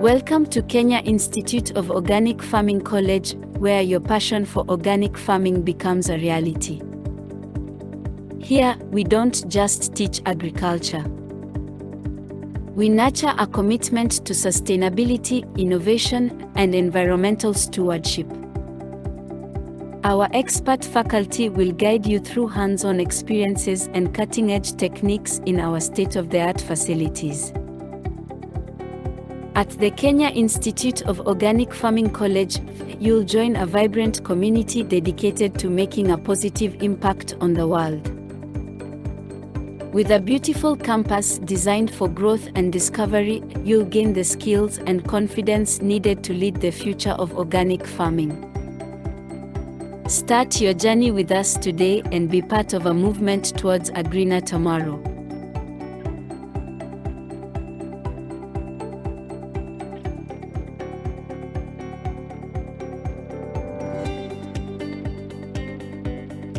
Welcome to Kenya Institute of Organic Farming College, where your passion for organic farming becomes a reality. Here, we don't just teach agriculture. We nurture a commitment to sustainability, innovation, and environmental stewardship. Our expert faculty will guide you through hands-on experiences and cutting-edge techniques in our state-of-the-art facilities. At the Kenya Institute of Organic Farming College, you'll join a vibrant community dedicated to making a positive impact on the world. With a beautiful campus designed for growth and discovery, you'll gain the skills and confidence needed to lead the future of organic farming. Start your journey with us today and be part of a movement towards a greener tomorrow.